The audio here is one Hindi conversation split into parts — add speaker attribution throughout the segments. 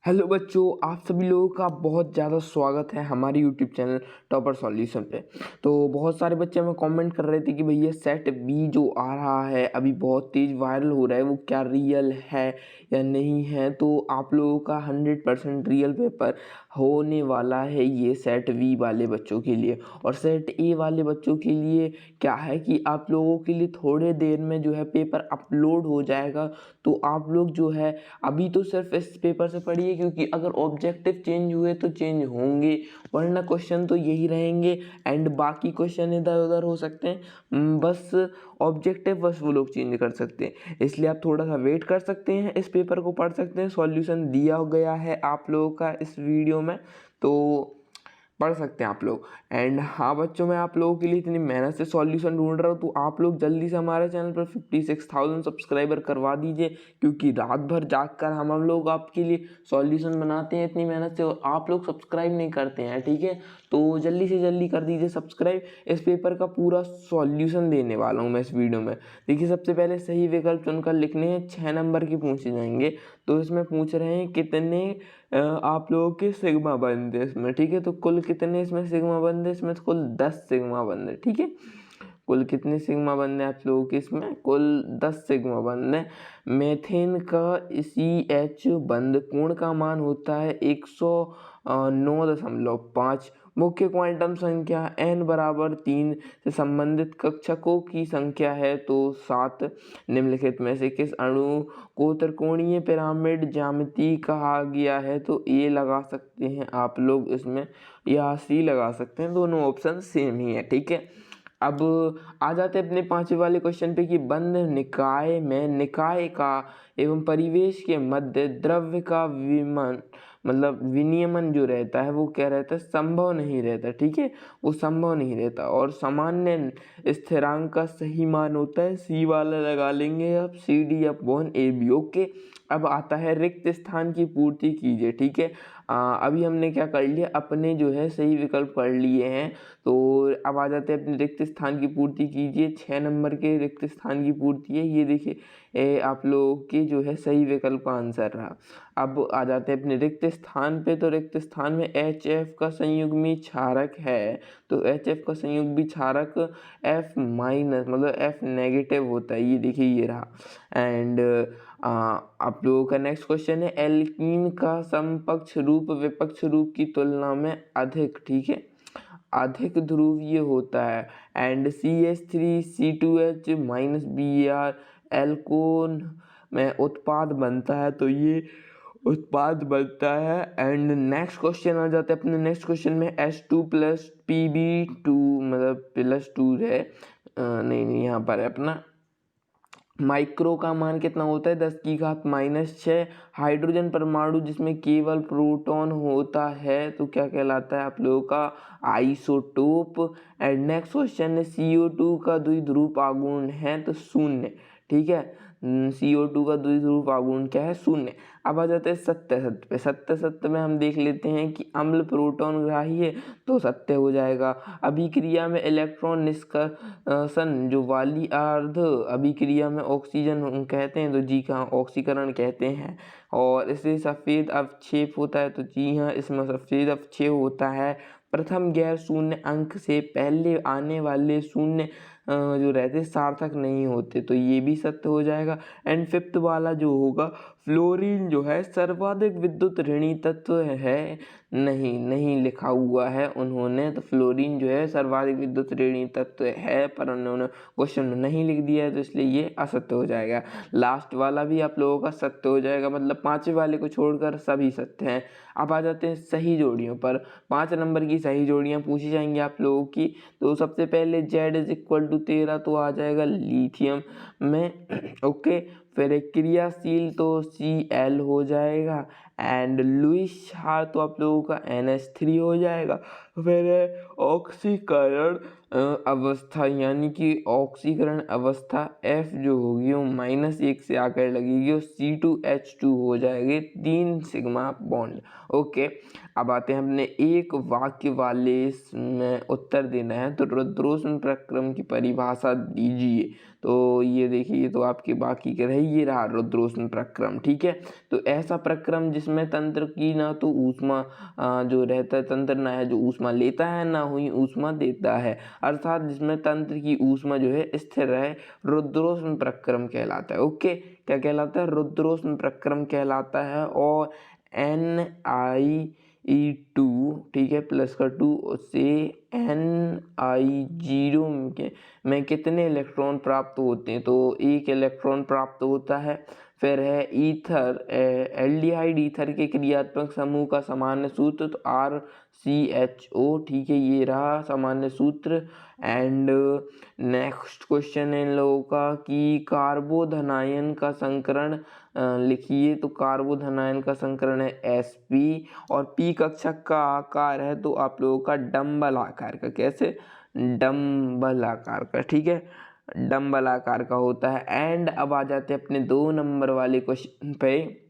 Speaker 1: हेलो बच्चों, आप सभी लोगों का बहुत ज़्यादा स्वागत है हमारे यूट्यूब चैनल टॉपर सॉल्यूशन पे। तो बहुत सारे बच्चे हमें कमेंट कर रहे थे कि भैया सेट बी जो आ रहा है अभी बहुत तेज़ वायरल हो रहा है, वो क्या रियल है या नहीं है। तो आप लोगों का 100% रियल पेपर होने वाला है ये सेट वी वाले बच्चों के लिए। और सेट ए वाले बच्चों के लिए क्या है कि आप लोगों के लिए थोड़े देर में जो है पेपर अपलोड हो जाएगा। तो आप लोग जो है अभी तो सिर्फ इस पेपर से पढ़िए, क्योंकि अगर ऑब्जेक्टिव चेंज हुए तो चेंज होंगे, वरना क्वेश्चन तो यही रहेंगे एंड बाकी क्वेश्चन इधर उधर हो सकते हैं। बस ऑब्जेक्टिव बस वो लोग चेंज कर सकते हैं, इसलिए आप थोड़ा सा वेट कर सकते हैं, इस पेपर को पढ़ सकते हैं। सॉल्यूशन दिया गया है आप लोगों का इस वीडियो में, तो पढ़ सकते हैं आप लोग। एंड हाँ बच्चों, मैं आप लोगों के लिए इतनी मेहनत से सॉल्यूशन ढूंढ रहा हूँ, तो आप लोग जल्दी से हमारे चैनल पर 56,000 सब्सक्राइबर करवा दीजिए, क्योंकि रात भर जाग कर हम लोग आपके लिए सॉल्यूशन बनाते हैं इतनी मेहनत से, और आप लोग सब्सक्राइब नहीं करते हैं। ठीक है, तो जल्दी से जल्दी कर दीजिए सब्सक्राइब। इस पेपर का पूरा सॉल्यूशन देने वाला हूँ मैं इस वीडियो में। देखिए, सबसे पहले सही विकल्प चुनकर लिखने हैं, 6 नंबर के पूछे जाएंगे। तो इसमें पूछ रहे हैं कितने आप लोगों के सिग्मा बनते हैं इसमें। ठीक है, तो कुल कितने इसमें सिग्मा बनते हैं, इसमें कुल 10 सिग्मा बनते हैं। ठीक है, कुल कितने सिग्मा बनते हैं आप लोगों के इसमें, कुल 10 सिग्मा बनते हैं। मेथेन का CH बंध कोण का मान होता है 109.5। मुख्य क्वांटम संख्या n बराबर 3 से संबंधित कक्षकों की संख्या है तो 7। निम्नलिखित में से किस अणु को त्रिकोणीय पिरामिड ज्यामिति कहा गया है। तो ए लगा सकते हैं आप लोग इसमें, या सी लगा सकते हैं, दोनों ऑप्शन सेम ही है। ठीक है, अब आ जाते हैं अपने पांचवे वाले क्वेश्चन पे कि बंध निकाय में निकाय का एवं परिवेश के मध्य द्रव्य का विनियमन जो रहता है वो क्या रहता है, संभव नहीं रहता। ठीक है, वो संभव नहीं रहता, और सामान्य स्थिरांक का सही मान होता है, सी वाला लगा लेंगे अब, CD/AB। ओके, अब आता है रिक्त स्थान की पूर्ति कीजिए। ठीक है, अभी हमने क्या कर लिया, अपने जो है सही विकल्प कर लिए हैं। तो अब आ जाते हैं अपने रिक्त स्थान की पूर्ति कीजिए। 6 नंबर के रिक्त स्थान की पूर्ति है, ये देखिए आप लोगों के जो है सही विकल्प का आंसर रहा। अब आ जाते हैं अपने रिक्त स्थान पे, तो रिक्त स्थान में HF का संयुग्मी क्षारक है, तो HF का संयुग्मी क्षारक F माइनस F नेगेटिव होता है, ये देखिए ये रहा। एंड आप लोगों का नेक्स्ट क्वेश्चन है, एल्कीन का समकक्ष रूप विपक्ष रूप की तुलना में अधिक, ठीक है, अधिक ध्रुवीय होता है। एंड CH3C2H Br एल्कोन में उत्पाद बनता है, तो ये उत्पाद बनता है। एंड नेक्स्ट क्वेश्चन आ जाते हैं अपने नेक्स्ट क्वेश्चन में, H2 + Pb2 +2 है, नहीं यहाँ पर है अपना माइक्रो का मान कितना होता है, 10⁻⁻⁶। हाइड्रोजन परमाणु जिसमें केवल प्रोटॉन होता है तो क्या कहलाता है आप लोगों का, आइसोटोप। एंड नेक्स्ट क्वेश्चन है, CO2 का द्विध्रुव आघूर्ण है तो 0। ठीक है, CO2 का द्विध्रुव आघूर्ण क्या है, 0। अब आ जाते हैं सत्य पे। सत्य में हम देख लेते हैं कि अम्ल प्रोटॉन ग्राही है तो सत्य हो जाएगा। अभिक्रिया में इलेक्ट्रॉन निष्कर्षण जो वाली अर्ध अभिक्रिया में ऑक्सीजन हम कहते हैं, तो जी हाँ ऑक्सीकरण कहते हैं। और इसे सफ़ेद अवक्षेप होता है, तो जी हाँ इसमें सफ़ेद अवक्षेप होता है। प्रथम गैर शून्य अंक से पहले आने वाले शून्य जो रहते सार्थक नहीं होते, तो ये भी सत्य हो जाएगा। एंड फिफ्थ वाला जो होगा, फ्लोरीन जो है सर्वाधिक विद्युत ऋणी तत्व है, नहीं लिखा हुआ है उन्होंने, तो फ्लोरीन जो है सर्वाधिक विद्युत ऋणी तत्व है, पर उन्होंने क्वेश्चन में नहीं लिख दिया है, तो इसलिए ये असत्य हो जाएगा। लास्ट वाला भी आप लोगों का सत्य हो जाएगा, मतलब पांचवें वाले को छोड़कर सभी सत्य हैं। अब आ जाते हैं सही जोड़ियों पर। 5 नंबर की सही जोड़ियां पूछी जाएंगी आप लोगों की। तो सबसे पहले Z = 13 तो आ जाएगा लिथियम में। ओके, फिर एक क्रियाशील तो Cl हो जाएगा। एंड लुईस क्षार तो आप लोगों का NH3 हो जाएगा। फिर ऑक्सीकरण अवस्था यानी कि ऑक्सीकरण अवस्था F जो होगी वो -1 से आकर लगेगी और C2H2 हो जाएगी 3 सिग्मा बॉन्ड। ओके, अब आते हैं अपने एक वाक्य वाले इसमें उत्तर देना है। तो रुद्रोष्म प्रक्रम की परिभाषा दीजिए। तो ये देखिए, ये तो आपके बाकी के रहे, ये रहा रुद्रोष्म प्रक्रम। ठीक है, तो ऐसा प्रक्रम जिसमें तंत्र की ना तो ऊष्मा जो रहता है, तंत्र ना है जो ऊष्मा लेता है ना ही ऊष्मा देता है, अर्थात जिसमें तंत्र की ऊष्मा जो है स्थिर रहे, रुद्रोष्म प्रक्रम कहलाता है। ओके, क्या कहलाता है? रुद्रोष्म प्रक्रम कहलाता है। और Ni(E2), ठीक है, प्लस का 2 से Ni0 में कितने इलेक्ट्रॉन प्राप्त होते हैं? तो 1 इलेक्ट्रॉन प्राप्त होता है। फिर है ईथर, एल्डिहाइड ईथर के क्रियात्मक समूह का सामान्य सूत्र, तो RCHO। ठीक है, ये रहा सामान्य सूत्र। एंड नेक्स्ट क्वेश्चन है इन लोगों का कि कार्बोधनायन का संकरण लिखिए। तो कार्बोधनायन का संकरण है Sp और P कक्षक का आकार है तो आप लोगों का डंबल आकार का। कैसे? डंबल आकार का। ठीक है, डंबल आकार का होता है। एंड अब आ जाते हैं अपने 2 नंबर वाले क्वेश्चन पे।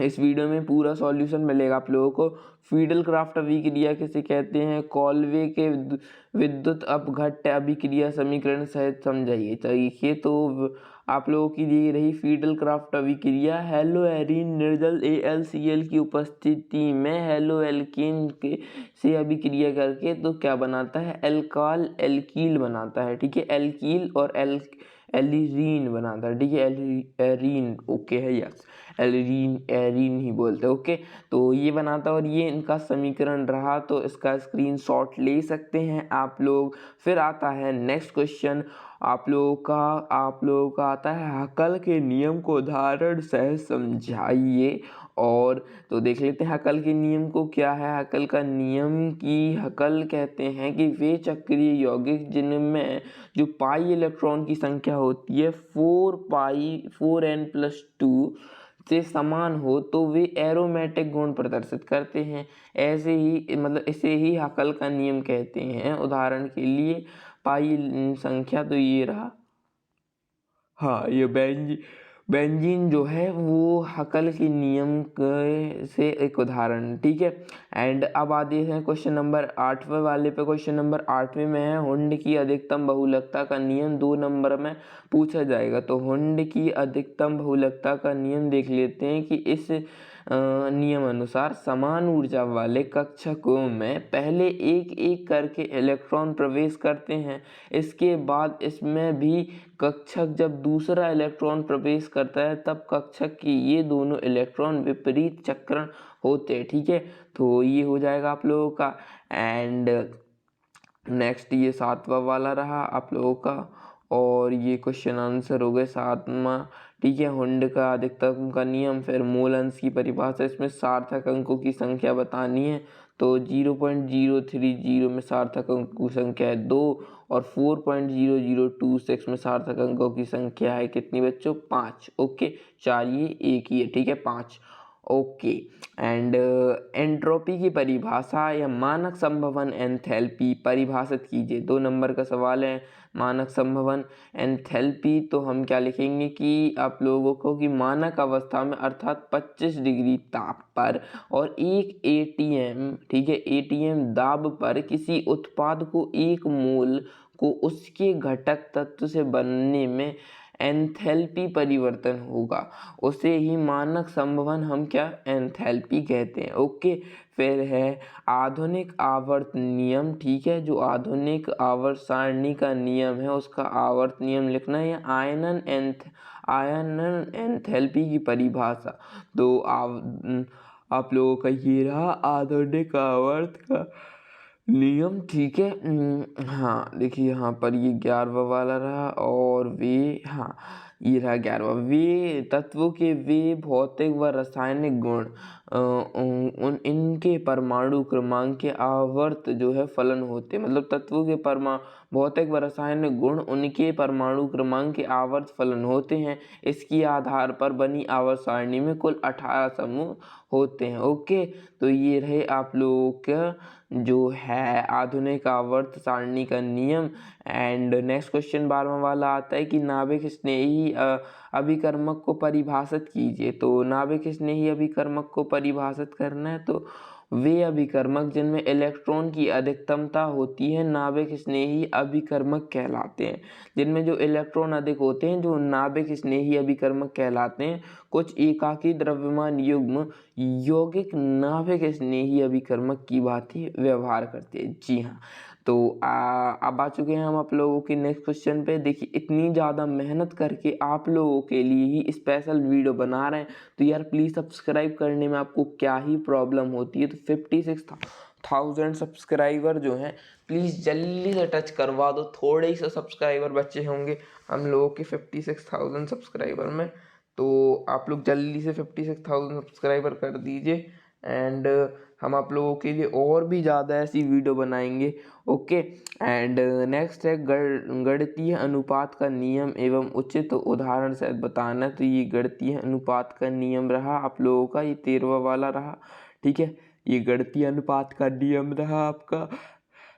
Speaker 1: इस वीडियो में पूरा सॉल्यूशन मिलेगा आप लोगों को। फीडल क्राफ्ट अभिक्रिया किसे कहते हैं? कॉलवे के विद्युत अपघट्य अभिक्रिया समीकरण सहित समझाइए। देखिए, तो आप लोगों की दी रही फीडल क्राफ्ट अभिक्रिया, हेलोएरीन निर्जल AlCl की उपस्थिति में हेलो एल्कीन के से अभिक्रिया करके तो क्या बनाता है? एल्काल एल्कील बनाता है। ठीक है, एल्कील और एलिरीन बनाता है। ठीक है, एरीन ओके है, यस, एरीन ही बोलते हैं। ओके, तो ये बनाता है और ये इनका समीकरण रहा, तो इसका स्क्रीनशॉट ले सकते हैं आप लोग। फिर आता है नेक्स्ट क्वेश्चन आप लोगों का आता है हकल के नियम को उदाहरण सहित समझाइए। और तो देख लेते हैं हकल के नियम को। क्या है हकल का नियम? की हकल कहते हैं कि वे चक्रीय यौगिक जिनमें जो पाई इलेक्ट्रॉन की संख्या होती है 4n+2 से समान हो तो वे एरोमेटिक गुण प्रदर्शित करते हैं। ऐसे ही मतलब इसे ही हकल का नियम कहते हैं। उदाहरण के लिए पाई संख्या तो ये रहा, हाँ, ये बेंजीन जो है वो हकल के नियम से एक उदाहरण। ठीक है, एंड अब आते हैं क्वेश्चन नंबर 8वें वाले पे। क्वेश्चन नंबर 8वें में है हुंड की अधिकतम बहुलकता का नियम 2 नंबर में पूछा जाएगा। तो हुंड की अधिकतम बहुलकता का नियम देख लेते हैं कि इस नियम अनुसार समान ऊर्जा वाले कक्षकों में पहले एक एक करके इलेक्ट्रॉन प्रवेश करते हैं। इसके बाद इसमें भी कक्षक जब दूसरा इलेक्ट्रॉन प्रवेश करता है तब कक्षक की ये दोनों इलेक्ट्रॉन विपरीत चक्रण होते हैं। ठीक है, तो ये हो जाएगा आप लोगों का। एंड नेक्स्ट ये 7वां वाला रहा आप लोगों का और ये क्वेश्चन आंसर हो गए 7वां। ठीक है, हुंड का अधिकतम का नियम, फिर मोल अंश की परिभाषा, इसमें सार्थक अंकों की संख्या बतानी है। तो 0.030 में सार्थक अंकों की संख्या है 2 और 4.0026 में सार्थक अंकों की संख्या है कितनी बच्चों? 5। ओके, 4 ये एक ही है। ठीक है, 5। ओके, एंड एंट्रोपी की परिभाषा या मानक संभवन एंथैल्पी परिभाषित कीजिए। 2 नंबर का सवाल है मानक संभवन एंथैल्पी। तो हम क्या लिखेंगे कि आप लोगों को कि मानक अवस्था में अर्थात 25 डिग्री ताप पर और 1 ATM, ठीक है, ATM दाब पर किसी उत्पाद को 1 मोल को उसके घटक तत्व से बनने में एंथैल्पी परिवर्तन होगा, उसे ही मानक संभवन हम क्या एंथैल्पी कहते हैं। ओके, फिर है आधुनिक आवर्त नियम। ठीक है, जो आधुनिक आवर्त सारणी का नियम है उसका आवर्त नियम लिखना है या आयनन एंथैल्पी की परिभाषा। तो आप लोगों का ये रहा आधुनिक आवर्त का नियम। ठीक है, हाँ देखिए यहाँ पर ये 11वां वाला रहा और वे, हाँ ये रहा 11वां, वे तत्वों के वे भौतिक व रासायनिक गुण इनके परमाणु क्रमांक के आवर्त जो है फलन होते हैं। मतलब तत्वों के भौतिक व रासायनिक गुण उनके परमाणु क्रमांक के आवर्त फलन होते हैं। इसके आधार पर बनी आवर्त सारणी में कुल 18 समूह होते हैं। ओके, तो ये रहे आप लोगों का जो है आधुनिक आवर्त सारणी का नियम। एंड नेक्स्ट क्वेश्चन 12वां वाला आता है कि नाभिक स्नेही अभिकर्मक को परिभाषित कीजिए। तो नाभिक स्नेही अभिकर्मक को परिभाषित करना है तो वे अभिकर्मक जिनमें इलेक्ट्रॉन की अधिकतमता होती है नाभिक स्नेही अभिकर्मक कहलाते हैं। जिनमें जो इलेक्ट्रॉन अधिक होते हैं जो नाभिक स्नेही अभिकर्मक कहलाते हैं। कुछ एकाकी द्रव्यमान युग्म यौगिक नाभिक स्नेही अभिकर्मक की भांति व्यवहार करते हैं। जी हाँ, तो अब आ चुके हैं हम आप लोगों के नेक्स्ट क्वेश्चन पे। देखिए इतनी ज़्यादा मेहनत करके आप लोगों के लिए ही स्पेशल वीडियो बना रहे हैं तो यार प्लीज़ सब्सक्राइब करने में आपको क्या ही प्रॉब्लम होती है। तो 56,000 सब्सक्राइबर जो हैं प्लीज़ जल्दी से टच करवा दो। थोड़े ही से सब्सक्राइबर बचे होंगे हम लोगों के 56,000 सब्सक्राइबर में, तो आप लोग जल्दी से 56,000 सब्सक्राइबर कर दीजिए। एंड हम आप लोगों के लिए और भी ज़्यादा ऐसी वीडियो बनाएंगे। ओके, एंड नेक्स्ट है गणितीय अनुपात का नियम एवं उचित उदाहरण से बताना। तो ये गणितीय अनुपात का नियम रहा आप लोगों का, ये 13वां वाला रहा। ठीक है, ये गणितीय अनुपात का नियम रहा आपका।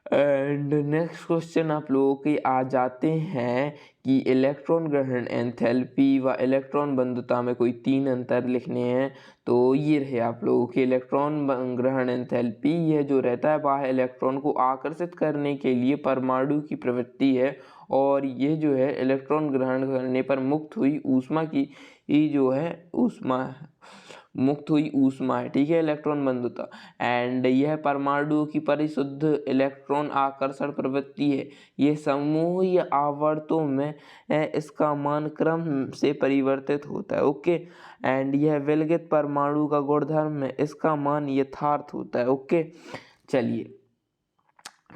Speaker 1: एंड नेक्स्ट क्वेश्चन आप लोगों के आ जाते हैं कि इलेक्ट्रॉन ग्रहण एंथैल्पी व इलेक्ट्रॉन बंधुता में कोई 3 अंतर लिखने हैं। तो ये रहे आप लोगों के इलेक्ट्रॉन ग्रहण एंथैल्पी, यह जो रहता है बाह्य इलेक्ट्रॉन को आकर्षित करने के लिए परमाणु की प्रवृत्ति है। और ये जो है इलेक्ट्रॉन ग्रहण करने पर मुक्त हुई ऊष्मा की जो है ऊष्मा है। ठीक है, इलेक्ट्रॉन बंधुता। एंड यह परमाणु की परिशुद्ध इलेक्ट्रॉन आकर्षण प्रवृत्ति है। ये समूह या आवर्तों में इसका मान क्रम से परिवर्तित होता है। ओके, एंड यह विलगित परमाणु का गुणधर्म है, इसका मान यथार्थ होता है। ओके, चलिए,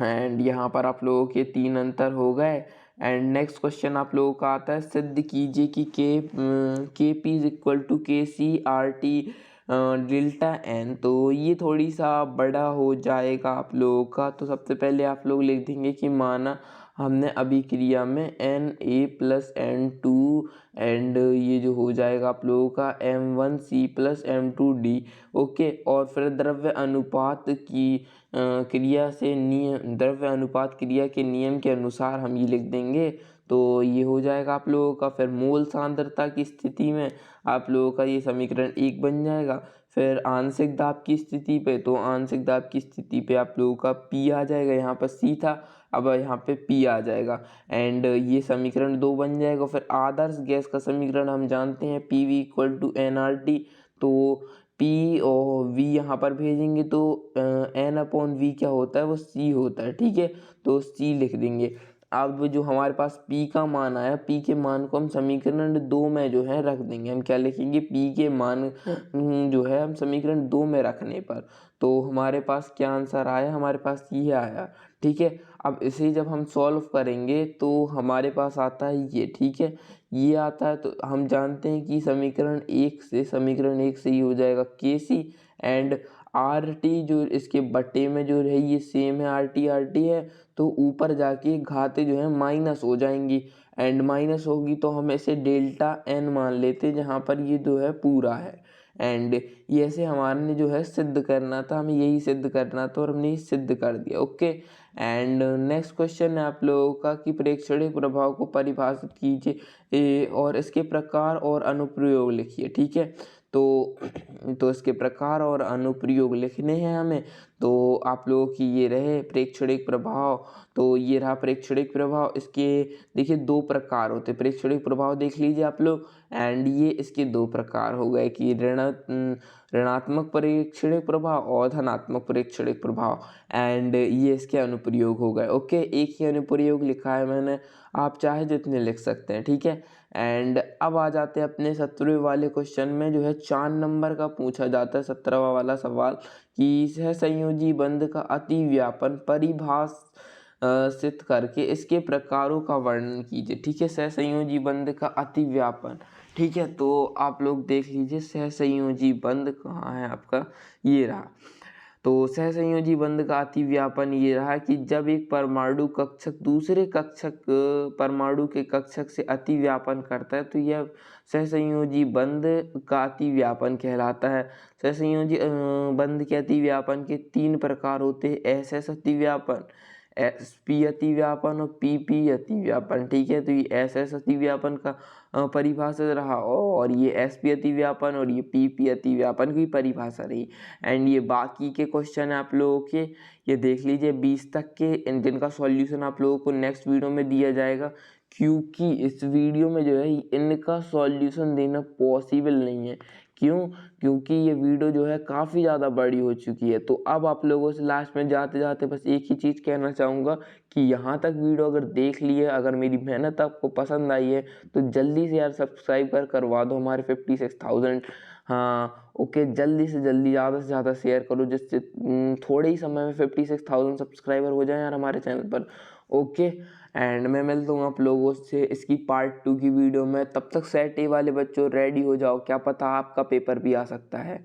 Speaker 1: एंड यहाँ पर आप लोगों के 3 अंतर हो गए। एंड नेक्स्ट क्वेश्चन आप लोगों का आता है सिद्ध कीजिए कि के P is equal to K C R T delta N. तो ये थोड़ी सा बड़ा हो जाएगा आप लोगों का। तो सबसे पहले आप लोग लिख देंगे कि माना हमने अभिक्रिया में Na+N2 एंड ये जो हो जाएगा आप लोगों का M1C+M2D। ओके, और फिर द्रव्य अनुपात क्रिया के नियम के अनुसार हम ये लिख देंगे। तो ये हो जाएगा आप लोगों का। फिर मोल सांद्रता की स्थिति में आप लोगों का ये समीकरण 1 बन जाएगा। फिर आंशिक दाब की स्थिति पे, तो आंशिक दाब की स्थिति पे आप लोगों का P आ जाएगा। यहाँ पर C था, अब यहाँ पे P आ जाएगा। एंड ये समीकरण 2 बन जाएगा। फिर आदर्श गैस का समीकरण हम जानते हैं PV = nRT। तो P और V यहाँ पर भेजेंगे तो N/V क्या होता है, वो C होता है। ठीक है, तो C लिख देंगे। अब जो हमारे पास P का मान आया, P के मान को हम समीकरण 2 में जो है रख देंगे। हम क्या लिखेंगे, P के मान जो है हम समीकरण 2 में रखने पर तो हमारे पास क्या आंसर आया, हमारे पास ये आया। ठीक है, अब इसे जब हम सॉल्व करेंगे तो हमारे पास आता है ये। ठीक है, ये आता है तो हम जानते हैं कि समीकरण 1 से ही हो जाएगा KC। एंड RT जो इसके बट्टे में जो है ये सेम है, RT है। तो ऊपर जाके घातें जो है माइनस हो जाएंगी। एंड माइनस होगी तो हम इसे डेल्टा N मान लेते हैं, जहाँ पर ये जो है पूरा है। एंड ये ऐसे हमारे जो है सिद्ध करना था, हमें यही सिद्ध करना था और हमने सिद्ध कर दिया। ओके, एंड नेक्स्ट क्वेश्चन है आप लोगों का कि प्रेक्षणिक प्रभाव को परिभाषित कीजिए और इसके प्रकार और अनुप्रयोग लिखिए। ठीक है, तो इसके प्रकार और अनुप्रयोग लिखने हैं हमें। तो आप लोगों की ये रहे प्रेक्षणिक प्रभाव। तो ये रहा प्रेक्षणिक प्रभाव। इसके देखिए 2 प्रकार होते हैं। प्रेक्षणिक प्रभाव देख लीजिए आप लोग। एंड ये इसके 2 प्रकार हो गए कि ऋणात्मक प्रेक्षणिक प्रभाव और धनात्मक प्रेक्षणिक प्रभाव। एंड ये इसके अनुप्रयोग हो गए। ओके, एक ही अनुप्रयोग लिखा है मैंने, आप चाहे जितने लिख सकते हैं। ठीक है, एंड अब आ जाते हैं अपने 17वें वाले क्वेश्चन में, जो है 4 नंबर का पूछा जाता है 17वां वाला सवाल कि सहसंयोजी बंध का अतिव्यापन सिद्ध करके इसके प्रकारों का वर्णन कीजिए। ठीक है, सहसंयोजी बंध का अतिव्यापन। ठीक है, तो आप लोग देख लीजिए सहसंयोजी बंध कहाँ है आपका, ये रहा। तो सहसंयोजी बंध का अतिव्यापन ये रहा कि जब एक परमाणु कक्षक दूसरे कक्षक परमाणु के कक्षक से अतिव्यापन करता है तो यह सहसंयोजी बंध का अतिव्यापन कहलाता है। सहसंयोजी बंध के अतिव्यापन के 3 प्रकार होते हैं, एसएस अतिव्यापन, एसपी अतिव्यापन और पीपी अतिव्यापन। ठीक है, तो ये एसएस अतिव्यापन का परिभाषा रहा और ये एसपी अतिव्यापन और ये पीपी अतिव्यापन की परिभाषा रही। एंड ये बाकी के क्वेश्चन आप लोगों के ये देख लीजिए 20 तक के, जिनका सॉल्यूशन आप लोगों को नेक्स्ट वीडियो में दिया जाएगा, क्योंकि इस वीडियो में जो है इनका सॉल्यूशन देना पॉसिबल नहीं है। क्यों? क्योंकि ये वीडियो जो है काफ़ी ज़्यादा बड़ी हो चुकी है। तो अब आप लोगों से लास्ट में जाते जाते बस एक ही चीज़ कहना चाहूँगा कि यहाँ तक वीडियो अगर देख ली है, अगर मेरी मेहनत आपको पसंद आई है तो जल्दी से यार सब्सक्राइब करवा दो हमारे 56,000। हाँ ओके, जल्दी से जल्दी ज़्यादा से ज़्यादा शेयर करो जिससे थोड़े ही समय में 56,000 सब्सक्राइबर हो जाए यार हमारे चैनल पर। ओके, एंड मैं मिलता हूँ आप लोगों से इसकी पार्ट 2 की वीडियो में। तब तक सेट ए वाले बच्चों रेडी हो जाओ, क्या पता आपका पेपर भी आ सकता है।